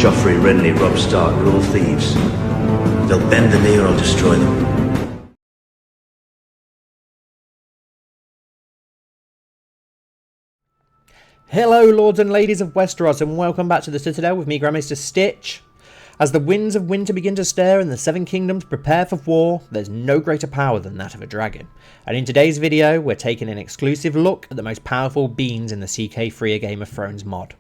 Joffrey, Renly, Robb Stark are all thieves. They'll bend the knee or I'll destroy them. Hello lords and ladies of Westeros, and welcome back to the Citadel with me, Grand Maester Stitch. As the winds of winter begin to stir and the Seven Kingdoms prepare for war, there's no greater power than that of a dragon. And in today's video, we're taking an exclusive look at the most powerful beings in the CK3 A Game of Thrones mod.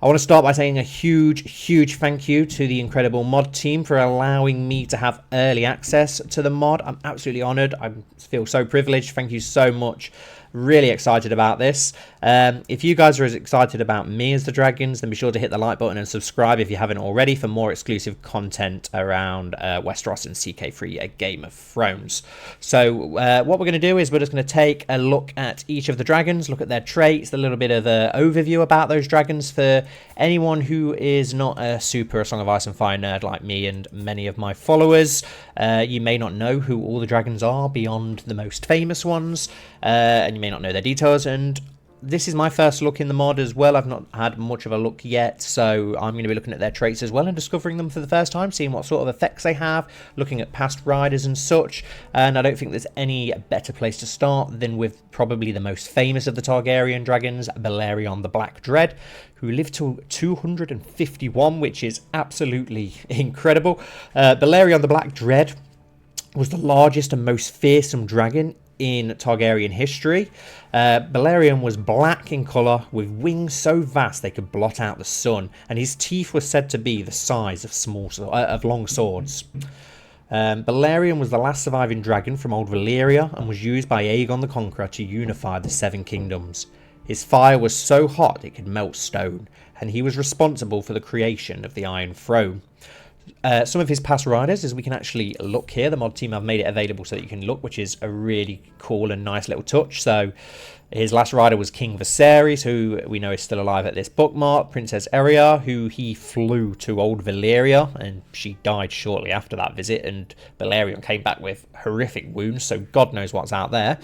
I want to start by saying a huge thank you to the incredible mod team for allowing me to have early access to the mod. I'm absolutely honoured. I feel so privileged. Thank you so much. Really excited about this. If you guys are as excited about me as the dragons, then be sure to hit the like button and subscribe if you haven't already for more exclusive content around Westeros and CK3 A Game of Thrones. So what we're going to do is we're just going to take a look at each of the dragons, look at their traits, a little bit of an overview about those dragons for anyone who is not a super Song of Ice and Fire nerd like me and many of my followers. You may not know who all the dragons are beyond the most famous ones, and you may not know their details, and this is my first look in the mod as well. I've not had much of a look yet, so I'm going to be looking at their traits as well and discovering them for the first time, seeing what sort of effects they have, looking at past riders and such. And I don't think there's any better place to start than with probably the most famous of the Targaryen dragons, Balerion the Black Dread, who lived to 251, which is absolutely incredible. Balerion the Black Dread was the largest and most fearsome dragon in Targaryen history. Balerion was black in colour with wings so vast they could blot out the sun, and his teeth were said to be the size of long swords. Balerion was the last surviving dragon from old Valyria and was used by Aegon the Conqueror to unify the Seven Kingdoms. His fire was so hot it could melt stone, and he was responsible for the creation of the Iron Throne. Some of his past riders, as we can actually look here, the mod team have made it available so that you can look, which is a really cool and nice little touch. So his last rider was King Viserys, who we know is still alive at this bookmark. Princess Eria, who he flew to old Valyria, and she died shortly after that visit, and Balerion came back with horrific wounds, so God knows what's out there.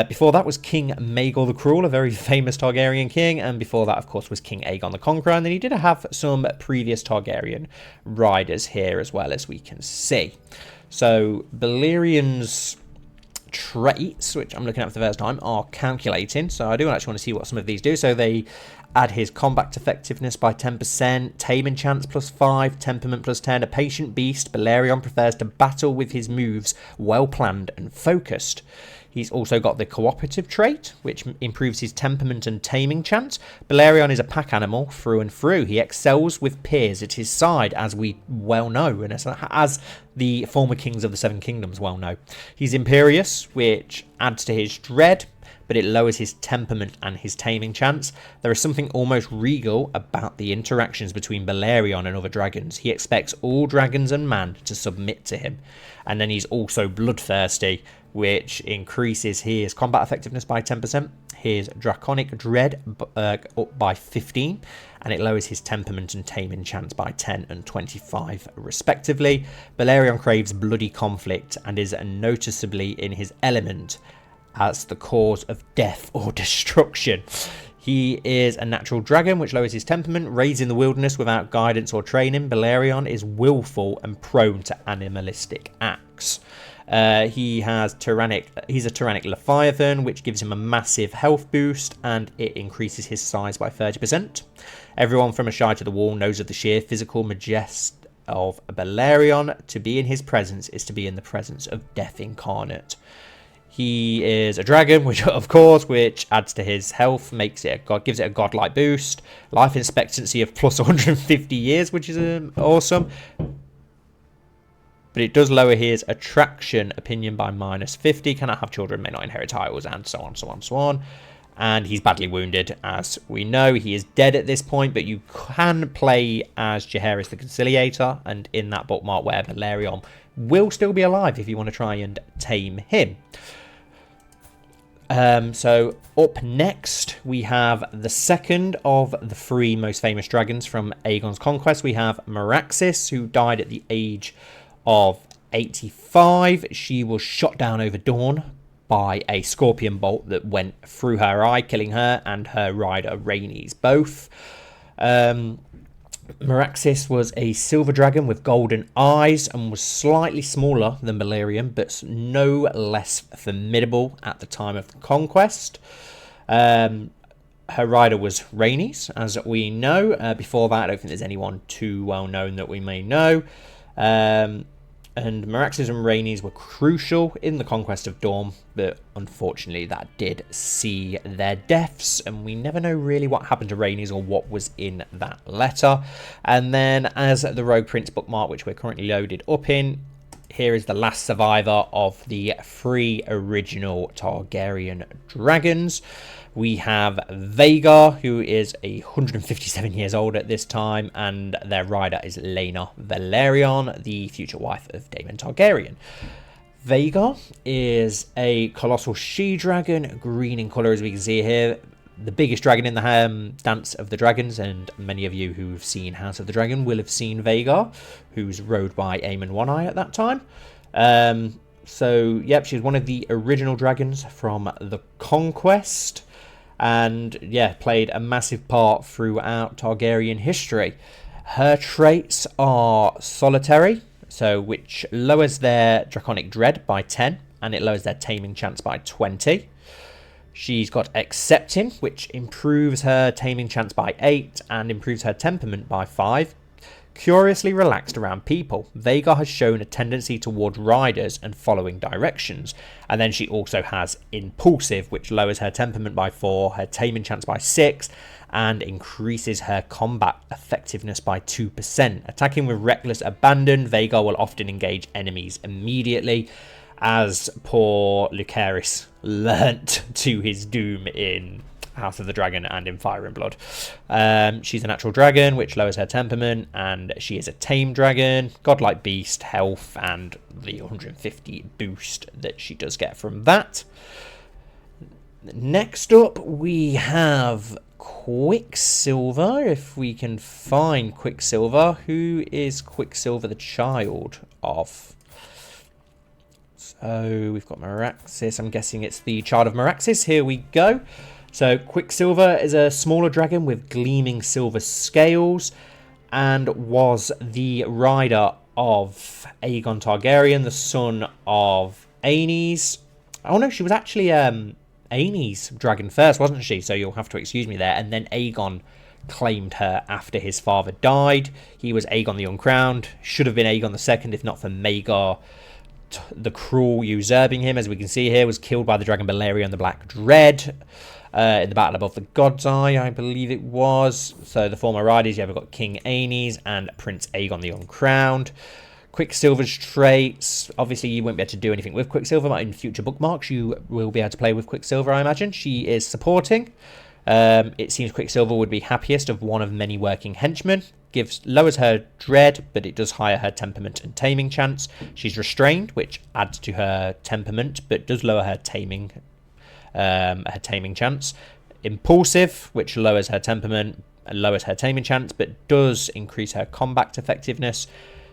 Before that was King Maegor the Cruel, a very famous Targaryen king, and before that, of course, was King Aegon the Conqueror, and then he did have some previous Targaryen riders here as well, as we can see. So Balerion's traits, which I'm looking at for the first time, are calculating, so I do actually want to see what some of these do. So they add his combat effectiveness by 10%, taming chance +5, temperament +10, a patient beast. Balerion prefers to battle with his moves well planned and focused. He's also got the cooperative trait, which improves his temperament and taming chance. Balerion is a pack animal through and through. He excels with peers at his side, as we well know, and as the former kings of the Seven Kingdoms well know. He's imperious, which adds to his dread, but it lowers his temperament and his taming chance. There is something almost regal about the interactions between Balerion and other dragons. He expects all dragons and man to submit to him. And then he's also bloodthirsty, which increases his combat effectiveness by 10%, his draconic dread up by 15, and it lowers his temperament and taming chance by 10 and 25 respectively. Balerion craves bloody conflict and is noticeably in his element as the cause of death or destruction. He is a natural dragon, which lowers his temperament, raised in the wilderness without guidance or training. Balerion is willful and prone to animalistic acts. He's a tyrannic Leviathan, which gives him a massive health boost, and it increases his size by 30%. Everyone from Ashai to the Wall knows of the sheer physical majesty of Balerion. To be in his presence is to be in the presence of death incarnate. He is a dragon, which adds to his health, gives it a godlike boost, life expectancy of plus 150 years, which is awesome. But it does lower his attraction opinion by -50. Cannot have children, may not inherit titles, and so on. And he's badly wounded, as we know. He is dead at this point, but you can play as Jaehaerys the Conciliator, and in that bookmark where Balerion will still be alive if you want to try and tame him. So up next we have the second of the three most famous dragons from Aegon's conquest. We have Meraxes, who died at the age of 85. She was shot down over Dawn by a scorpion bolt that went through her eye, killing her and her rider Rhaenys both. Meraxes was a silver dragon with golden eyes and was slightly smaller than Balerion, but no less formidable at the time of the conquest. Her rider was Rhaenys, as we know. Before that, I don't think there's anyone too well known that we may know. And Meraxes and Rhaenys were crucial in the conquest of Dorne, but unfortunately that did see their deaths, and we never know really what happened to Rhaenys or what was in that letter. And then as the Rogue Prince bookmark, which we're currently loaded up in, here is the last survivor of the 3 original Targaryen dragons. We have Vhagar, who is 157 years old at this time, and their rider is Laena Velaryon, the future wife of Daemon Targaryen. Vhagar is a colossal she-dragon, green in colour as we can see here. The biggest dragon in the Dance of the Dragons, and many of you who've seen House of the Dragon will have seen Vhagar, who's rode by Aemon One-Eye at that time. So, yep, she's one of the original dragons from the Conquest. And yeah, played a massive part throughout Targaryen history. Her traits are solitary, so which lowers their draconic dread by 10, and it lowers their taming chance by 20. She's got accepting, which improves her taming chance by 8 and improves her temperament by 5. Curiously relaxed around people, Vhagar has shown a tendency toward riders and following directions. And then she also has impulsive, which lowers her temperament by 4, her taming chance by 6, and increases her combat effectiveness by 2%. Attacking with reckless abandon, Vhagar will often engage enemies immediately, as poor Lucerys learnt to his doom in House of the Dragon and in Fire and Blood. She's a natural dragon, which lowers her temperament, and she is a tame dragon, godlike beast, health, and the 150 boost that she does get from that. Next up, we have Quicksilver. If we can find Quicksilver, who is Quicksilver the child of? So we've got Meraxes. I'm guessing it's the child of Meraxes. Here we go. So Quicksilver is a smaller dragon with gleaming silver scales and was the rider of Aegon Targaryen, the son of Aenys. Oh no, she was actually Aenys' dragon first, wasn't she? So you'll have to excuse me there. And then Aegon claimed her after his father died. He was Aegon the Uncrowned. Should have been Aegon the Second if not for Maegor the Cruel usurping him. As we can see here, was killed by the dragon Balerion the Black Dread. In the battle above the God's Eye, I believe it was. So the former riders, you've got King Aenys and Prince Aegon the Uncrowned. Quicksilver's traits, obviously you won't be able to do anything with Quicksilver, but in future bookmarks you will be able to play with Quicksilver, I imagine. She is supporting. It seems Quicksilver would be happiest of one of many working henchmen. Lowers her dread, but it does higher her temperament and taming chance. She's restrained, which adds to her temperament, but does lower her taming chance. Impulsive, which lowers her temperament and lowers her taming chance, but does increase her combat effectiveness.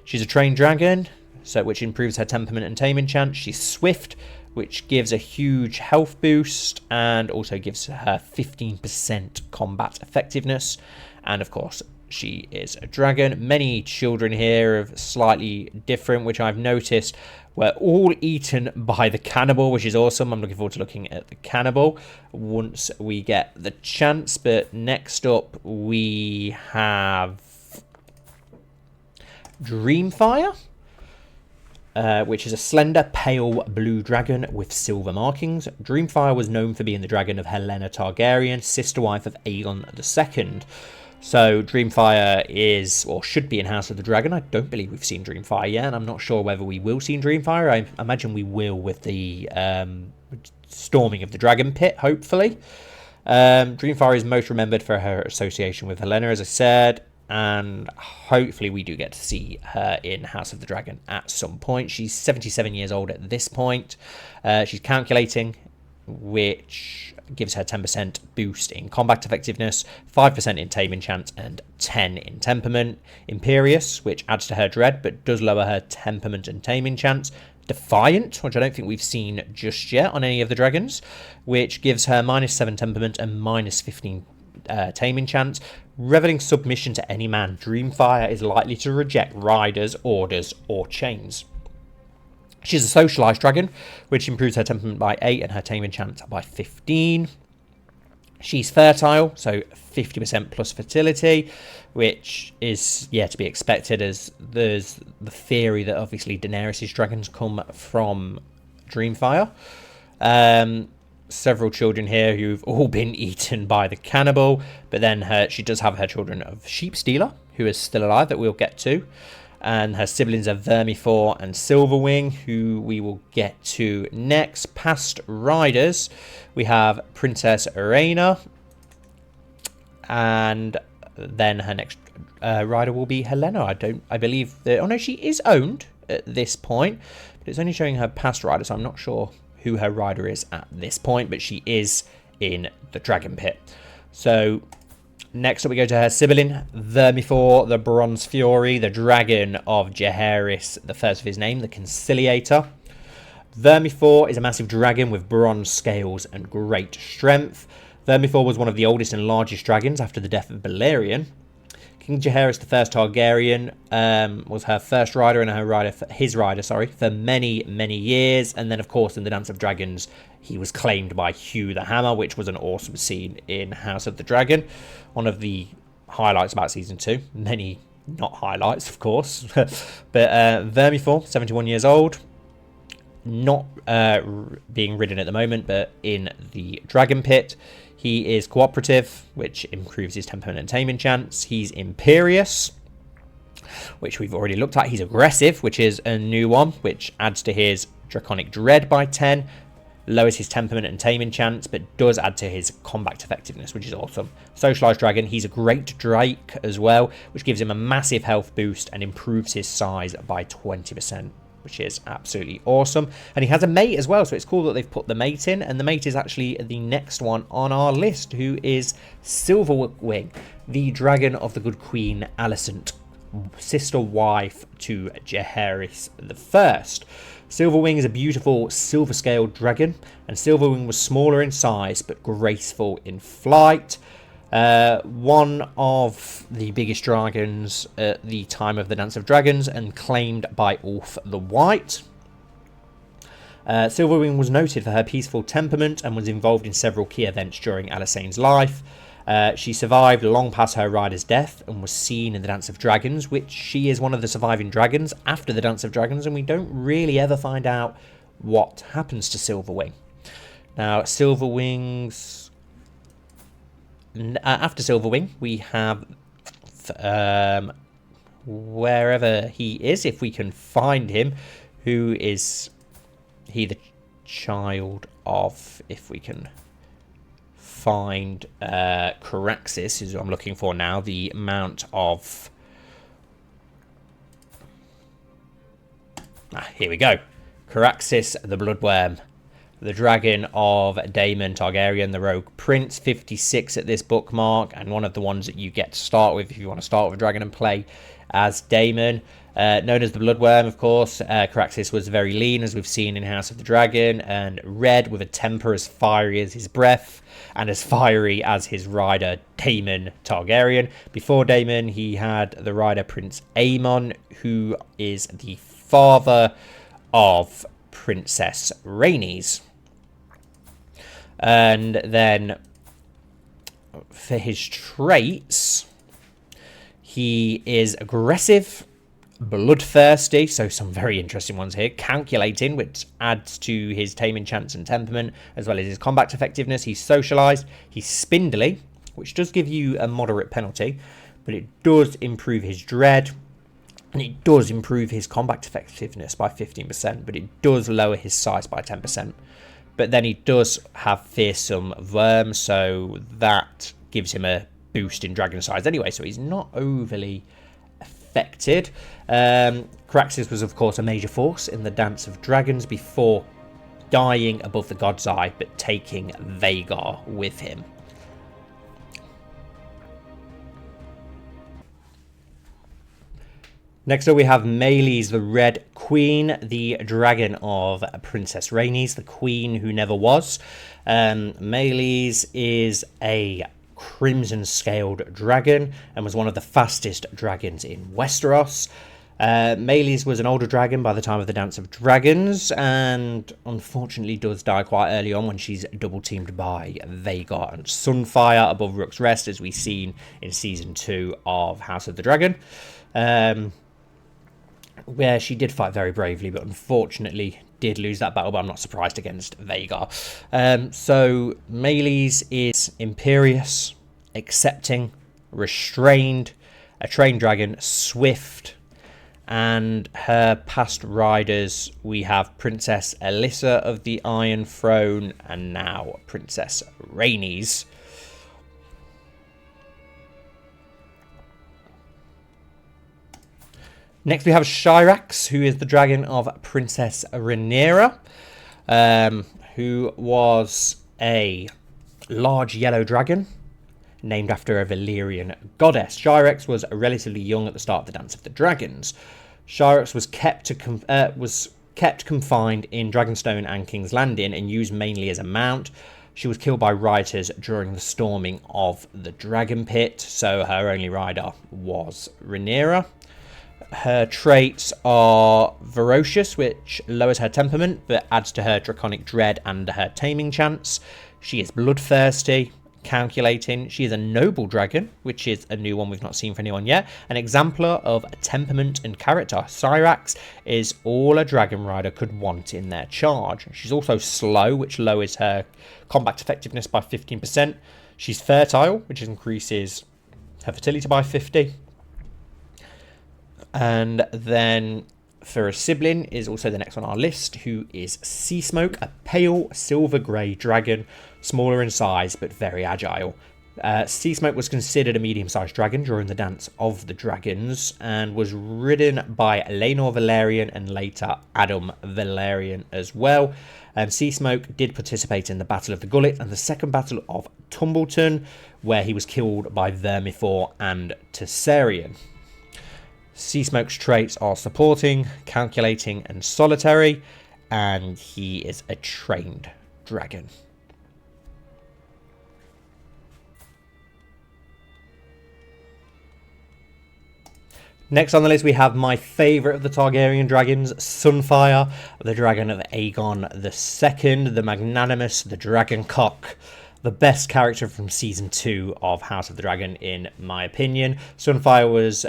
She's a trained dragon, so which improves her temperament and taming chance. She's swift, which gives a huge health boost and also gives her 15% combat effectiveness. And of course, she is a dragon. Many children here are slightly different, which I've noticed were all eaten by the cannibal, which is awesome. I'm looking forward to looking at the cannibal once we get the chance. But next up, we have Dreamfyre, which is a slender, pale blue dragon with silver markings. Dreamfyre was known for being the dragon of Helaena Targaryen, sister wife of Aegon II. So Dreamfyre is, or should be in House of the Dragon. I don't believe we've seen Dreamfyre yet, and I'm not sure whether we will see Dreamfyre. I imagine we will with the storming of the Dragon Pit, hopefully. Dreamfyre is most remembered for her association with Helaena, as I said, and hopefully we do get to see her in House of the Dragon at some point. She's 77 years old at this point. She's calculating, which gives her 10% boost in combat effectiveness, 5% in taming chance, and 10 in temperament. Imperious, which adds to her dread, but does lower her temperament and taming chance. Defiant, which I don't think we've seen just yet on any of the dragons, which gives her -7 temperament and -15 taming chance. Reveling submission to any man. Dreamfyre is likely to reject riders, orders, or chains. She's a socialized dragon, which improves her temperament by 8 and her taming chance by 15. She's fertile, so 50% plus fertility, which is, to be expected, as there's the theory that obviously Daenerys' dragons come from Dreamfyre. Several children here who've all been eaten by the cannibal, but then she does have her children of Sheepstealer, who is still alive, that we'll get to. And her siblings are Vermithor and Silverwing, who we will get to next. Past riders, we have Princess Arena, and then her next rider will be Helena. I believe that. Oh no, she is owned at this point, but it's only showing her past rider, so I'm not sure who her rider is at this point, but she is in the Dragon Pit. So next up we go to her sibling, Vermithor, the Bronze Fury, the dragon of Jaehaerys, the first of his name, the Conciliator. Vermithor is a massive dragon with bronze scales and great strength. Vermithor was one of the oldest and largest dragons after the death of Balerion. King Jaehaerys the First Targaryen was her first rider and his rider for many, many years. And then, of course, in the Dance of Dragons, he was claimed by Hugh the Hammer, which was an awesome scene in House of the Dragon. One of the highlights about Season 2. Many not highlights, of course. But Vermithor, 71 years old. Not being ridden at the moment, but in the Dragon Pit. He is cooperative, which improves his temperament and taming chance. He's imperious, which we've already looked at. He's aggressive, which is a new one, which adds to his draconic dread by 10, lowers his temperament and taming chance, but does add to his combat effectiveness, which is awesome. Socialized dragon, he's a great drake as well, which gives him a massive health boost and improves his size by 20%. Which is absolutely awesome. And he has a mate as well, so it's cool that they've put the mate in. And the mate is actually the next one on our list, who is Silverwing, the dragon of the good queen Alicent, sister wife to Jaehaerys the First. Silverwing is a beautiful silver-scaled dragon, and Silverwing was smaller in size but graceful in flight. One of the biggest dragons at the time of the Dance of Dragons and claimed by Ulf the White. Silverwing was noted for her peaceful temperament and was involved in several key events during Alysanne's life. She survived long past her rider's death and was seen in the Dance of Dragons, which she is one of the surviving dragons after the Dance of Dragons, and we don't really ever find out what happens to Silverwing. Now, after Silverwing, we have wherever he is, if we can find him, who is he the child of, if we can find Caraxes, is what I'm looking for now, the Mount of... here we go. Caraxes the Bloodworm. The dragon of Daemon Targaryen, the Rogue Prince, 56 at this bookmark, and one of the ones that you get to start with if you want to start with a dragon and play as Daemon. Known as the Bloodworm, of course, Caraxes was very lean, as we've seen in House of the Dragon, and red, with a temper as fiery as his breath, and as fiery as his rider, Daemon Targaryen. Before Daemon, he had the rider Prince Aemon, who is the father of Princess Rhaenys. And then for his traits, he is aggressive, bloodthirsty, so some very interesting ones here. Calculating, which adds to his taming chance and temperament, as well as his combat effectiveness. He's socialized. He's spindly, which does give you a moderate penalty, but it does improve his dread. And it does improve his combat effectiveness by 15%, but it does lower his size by 10%. But then he does have fearsome wyrm, so that gives him a boost in dragon size anyway, so he's not overly affected. Caraxes was, of course, a major force in the Dance of Dragons before dying above the God's Eye, but taking Vhagar with him. Next up we have Meleys, the Red Queen, the dragon of Princess Rhaenys, the queen who never was. Meleys is a crimson scaled dragon and was one of the fastest dragons in Westeros. Meleys was an older dragon by the time of the Dance of Dragons, and unfortunately does die quite early on when she's double teamed by Vhagar and Sunfyre above Rook's Rest, as we've seen in Season 2 of House of the Dragon, where she did fight very bravely, but unfortunately did lose that battle, but I'm not surprised against Vhagar. So Meleys is imperious, accepting, restrained, a trained dragon, swift, and her past riders, we have Princess Alyssa of the Iron Throne and now Princess Rhaenys. Next we have Syrax, who is the dragon of Princess Rhaenyra, who was a large yellow dragon named after a Valyrian goddess. Syrax was relatively young at the start of the Dance of the Dragons. Syrax was kept confined in Dragonstone and King's Landing and used mainly as a mount. She was killed by rioters during the storming of the Dragon Pit, so her only rider was Rhaenyra. Her traits are ferocious, which lowers her temperament but adds to her draconic dread and her taming chance. She is bloodthirsty, calculating. She is a noble dragon, which is a new one we've not seen for anyone yet. An exemplar of temperament and character. Syrax is all a dragon rider could want in their charge. She's also slow, which lowers her combat effectiveness by 15%. She's fertile, which increases her fertility by 50. And then for a sibling is also the next on our list, who is Seasmoke, a pale silver grey dragon, smaller in size but very agile. Seasmoke was considered a medium-sized dragon during the Dance of the Dragons and was ridden by Laenor Balerion and later Adam Balerion as well. Seasmoke did participate in the Battle of the Gullet and the Second Battle of Tumbleton, where he was killed by Vermithor and Tessarion. Seasmoke's traits are supporting, calculating, and solitary, and he is a trained dragon. Next on the list we have my favourite of the Targaryen dragons, Sunfyre, the dragon of Aegon II, the magnanimous, the dragon cock. The best character from Season 2 of House of the Dragon, in my opinion. Sunfyre was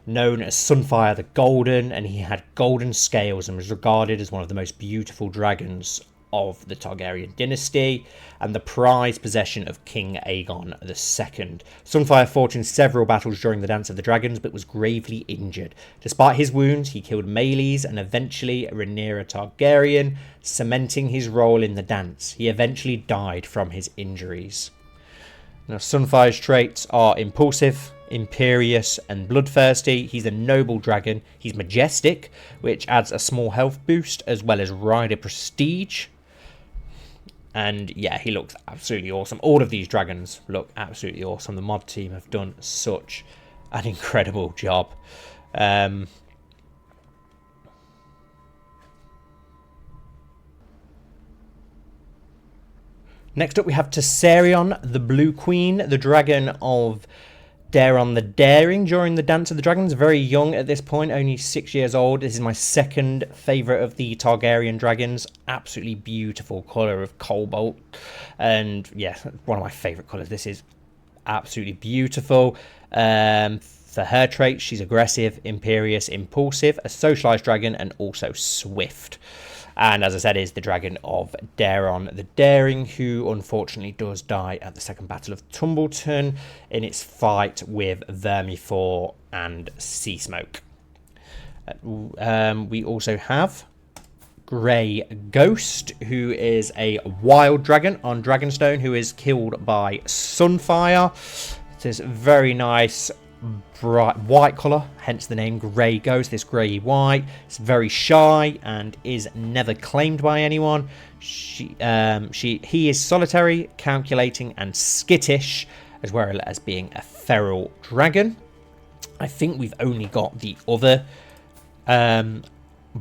known as Sunfyre the Golden, and he had golden scales and was regarded as one of the most beautiful dragons of the Targaryen dynasty and the prized possession of King Aegon II. Sunfyre fought in several battles during the Dance of the Dragons but was gravely injured. Despite his wounds, he killed Meleys and eventually Rhaenyra Targaryen, cementing his role in the dance. He eventually died from his injuries. Now, Sunfyre's traits are impulsive, imperious, and bloodthirsty. He's a noble dragon. He's majestic, which adds a small health boost, as well as rider prestige. And yeah, he looks absolutely awesome. All of these dragons look absolutely awesome. The mod team have done such an incredible job. Next up we have Tessarion, the Blue Queen, the dragon of Daeron the Daring during the Dance of the Dragons. Very young at this point, only 6 years old. This is my second favourite of the Targaryen dragons. Absolutely beautiful colour of cobalt. And yeah, one of my favourite colours. This is absolutely beautiful. For her traits, she's aggressive, imperious, impulsive, a socialized dragon, and also swift. And as I said, is the dragon of Daeron the Daring, who unfortunately does die at the Second Battle of Tumbleton in its fight with Vermithor and Seasmoke. We also have Grey Ghost, who is a wild dragon on Dragonstone, who is killed by Sunfyre. It is very nice bright white colour, hence the name Grey Ghost. This grey white, it's very shy and is never claimed by anyone. He is solitary, calculating, and skittish, as well as being a feral dragon. I think we've only got the other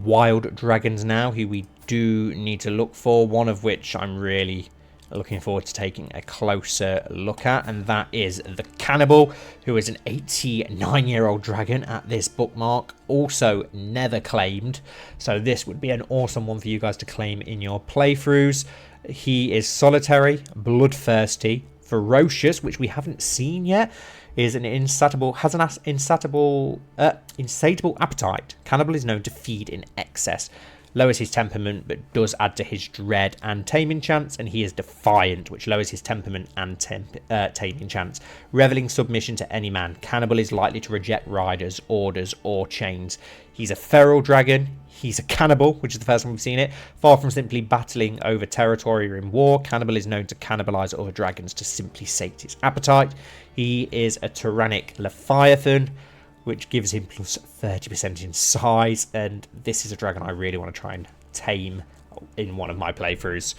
wild dragons now who we do need to look for, one of which I'm really looking forward to taking a closer look at, and that is the Cannibal, who is an 89-year-old dragon at this bookmark, also never claimed, so this would be an awesome one for you guys to claim in your playthroughs. He is solitary, bloodthirsty, ferocious, which we haven't seen yet, is an insatiable appetite. Cannibal is known to feed in excess. Lowers his temperament, but does add to his dread and taming chance, and he is defiant, which lowers his temperament and taming chance. Reveling submission to any man. Cannibal is likely to reject riders, orders, or chains. He's a feral dragon. He's a cannibal, which is the first time we've seen it. Far from simply battling over territory or in war, Cannibal is known to cannibalize other dragons to simply sate his appetite. He is a tyrannic Leviathan, which gives him plus 30% in size, and this is a dragon I really want to try and tame in one of my playthroughs.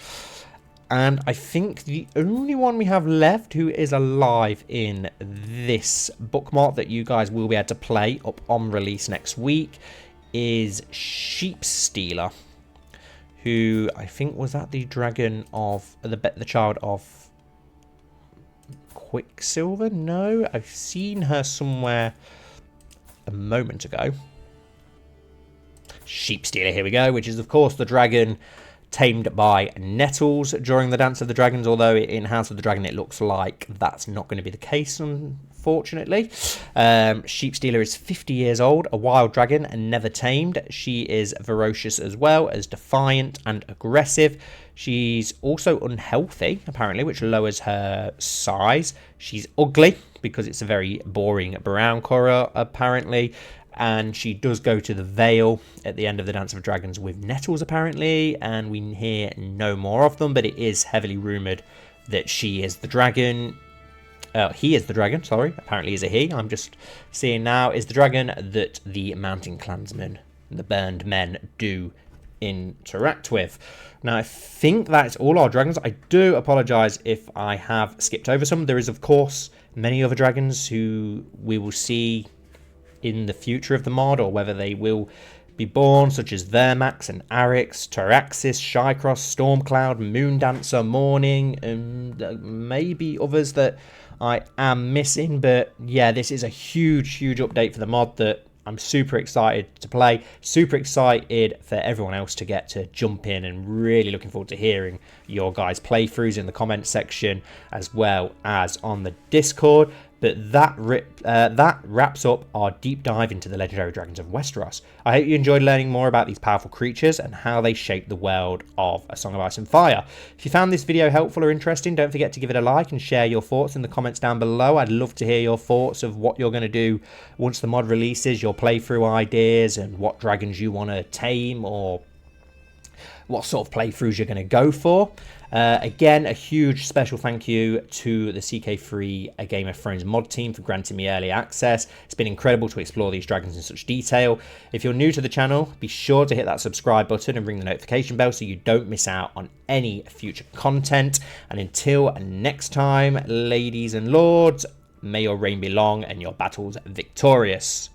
And I think the only one we have left who is alive in this bookmark that you guys will be able to play up on release next week is Sheepstealer, who I think was that the dragon of the child of Quicksilver? No, I've seen her somewhere a moment ago. Sheepstealer, here we go, which is of course the dragon tamed by nettles during the Dance of the Dragons, although in House of the Dragon it looks like that's not going to be the case, unfortunately. Sheepstealer is 50 years old, a wild dragon and never tamed. She is ferocious as well as defiant and aggressive. She's also unhealthy, apparently, which lowers her size. She's ugly because it's a very boring brown colour, apparently. And she does go to the Vale at the end of the Dance of Dragons with nettles, apparently. And we hear no more of them, but it is heavily rumoured that she is the dragon. He is the dragon, sorry. Apparently is a he. I'm just seeing now. Is the dragon that the Mountain Clansmen, the Burned Men, do interact with. Now, I think that's all our dragons. I do apologise if I have skipped over some. There is, of course, many other dragons who we will see in the future of the mod, or whether they will be born, such as Vermithor and Arix, Caraxes, Shycross, Stormcloud, Moondancer, Morning, and maybe others that I am missing. But yeah, this is a huge update for the mod that I'm super excited to play, super excited for everyone else to get to jump in, and really looking forward to hearing your guys' playthroughs in the comment section as well as on the Discord. But that wraps up our deep dive into the legendary dragons of Westeros. I hope you enjoyed learning more about these powerful creatures and how they shape the world of A Song of Ice and Fire. If you found this video helpful or interesting, don't forget to give it a like and share your thoughts in the comments down below. I'd love to hear your thoughts of what you're going to do once the mod releases, your playthrough ideas, and what dragons you want to tame, or what sort of playthroughs you're going to go for. Again, a huge special thank you to the CK3 A Game of Thrones mod team for granting me early access. It's been incredible to explore these dragons in such detail. If you're new to the channel, be sure to hit that subscribe button and ring the notification bell so you don't miss out on any future content. And until next time, ladies and lords, may your reign be long and your battles victorious.